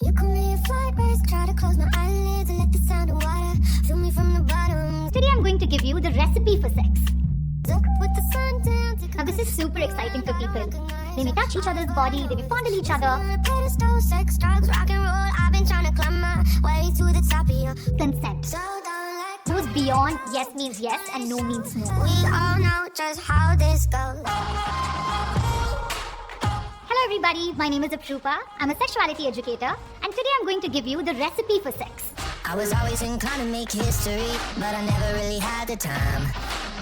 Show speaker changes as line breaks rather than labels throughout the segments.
You call me a flight risk, try to close my eyelids and let the sound of water fill me from the bottom.
Today I'm going to give you the recipe for sex.
Up with the sun down.
Now this is super exciting for people. They may touch each other's body, they may fondle each other.
On a pedestal, sex, drugs, rock and roll. I've been trying to climb my way to the top of your
Consent
so don't let
goes beyond yes means yes and no means no.
we all know just how this goes.
Hello everybody, my name is Aprupa. I'm a sexuality educator and today I'm going to give you the recipe for sex.
I was always inclined to make history, but I never really had the time.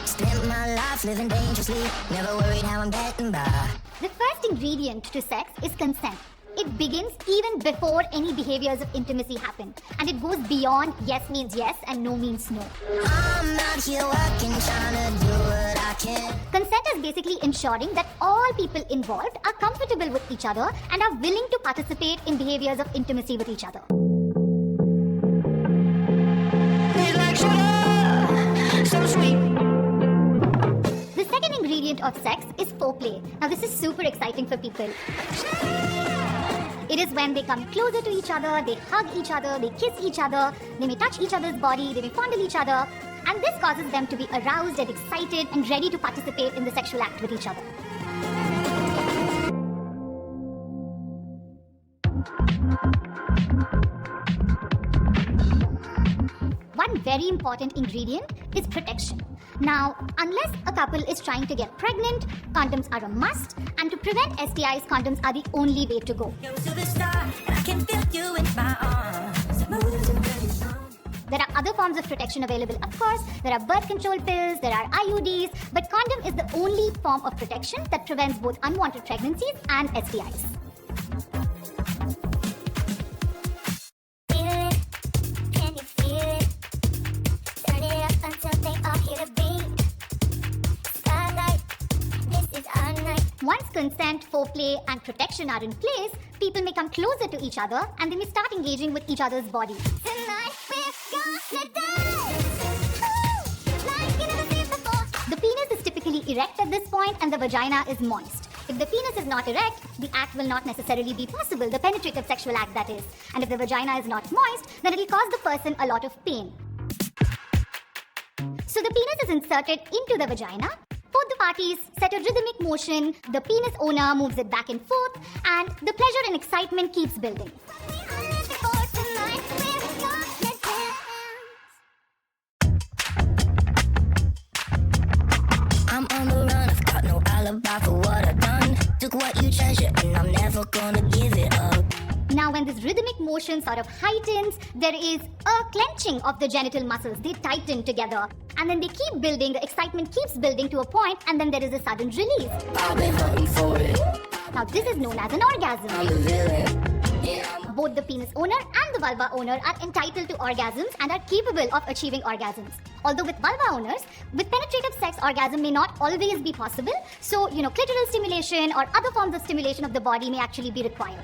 Spent my life living dangerously, never worried how I'm getting by.
The first ingredient to sex is consent. It begins even before any behaviors of intimacy happen. And it goes beyond yes means yes and no means no.
I'm out here working, trying to do what I can.
Consent is basically ensuring that all people involved are comfortable with each other and are willing to participate in behaviors of intimacy with each other.
It's like sugar, so sweet.
The second ingredient of sex is foreplay. Now this is super exciting for people. It is when they come closer to each other, they hug each other, they kiss each other, they may touch each other's body, they may fondle each other, and this causes them to be aroused and excited and ready to participate in the sexual act with each other. One very important ingredient is protection. Now, unless a couple is trying to get pregnant, condoms are a must, and to prevent STIs, condoms are the only way to go. There are other forms of protection available, of course. There are birth control pills, there are IUDs, but condom is the only form of protection that prevents both unwanted pregnancies and STIs. Once consent, foreplay, and protection are in place, people may come closer to each other and they may start engaging with each other's bodies.
Tonight we're gonna dance. Ooh, like you never seen before.
The penis is typically erect at this point and the vagina is moist. If the penis is not erect, the act will not necessarily be possible, the penetrative sexual act that is. And if the vagina is not moist, then it will cause the person a lot of pain. So the penis is inserted into the vagina. Both the parties set a rhythmic motion, the penis owner moves it back and forth, and the pleasure and excitement keeps building.
I'm on the run, I've got no alibi for what I've done. Took what you treasure and I'm never gonna give it up.
Now when this rhythmic motion sort of heightens, there is a clenching of the genital muscles. They tighten together and then they keep building, the excitement keeps building to a point and then there is a sudden release.
I've been hunting for it.
Now this is known as an orgasm.
I'm the villain.
Both the penis owner and the vulva owner are entitled to orgasms and are capable of achieving orgasms. Although with vulva owners, with penetrative sex, orgasm may not always be possible. So, clitoral stimulation or other forms of stimulation of the body may actually be required.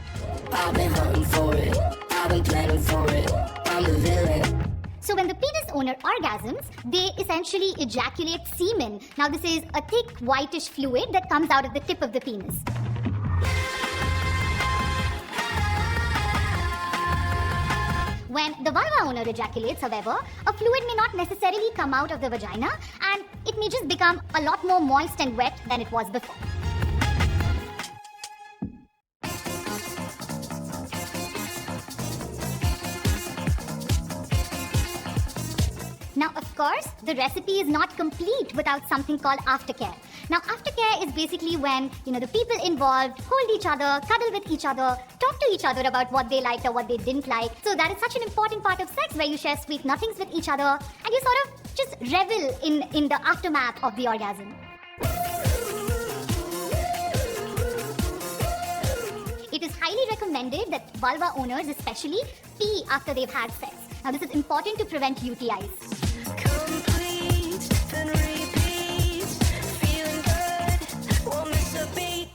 I've been hunting for it. I've been planning for it. I'm the villain.
So when the penis owner orgasms, they essentially ejaculate semen. Now this is a thick whitish fluid that comes out of the tip of the penis. When the vulva owner ejaculates, however, a fluid may not necessarily come out of the vagina and it may just become a lot more moist and wet than it was before. Now, of course, the recipe is not complete without something called aftercare. Now, aftercare is basically when, the people involved hold each other, cuddle with each other, talk to each other about what they liked or what they didn't like. So that is such an important part of sex where you share sweet nothings with each other and you sort of just revel in the aftermath of the orgasm. It is highly recommended that vulva owners especially pee after they've had sex. Now, this is important to prevent UTIs.
Complete and repeat. Feeling good, won't miss a beat.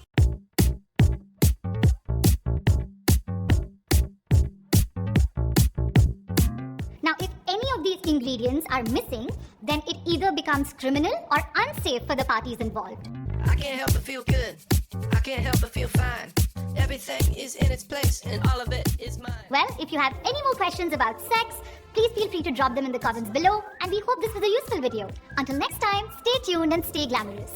Now, if any of these ingredients are missing, then it either becomes criminal or unsafe for the parties involved.
I can't help but feel good. I can't help but feel fine. Everything is in its place and all of it is mine.
Well, if you have any more questions about sex, please feel free to drop them in the comments below, and we hope this was a useful video. Until next time, stay tuned and stay glamorous.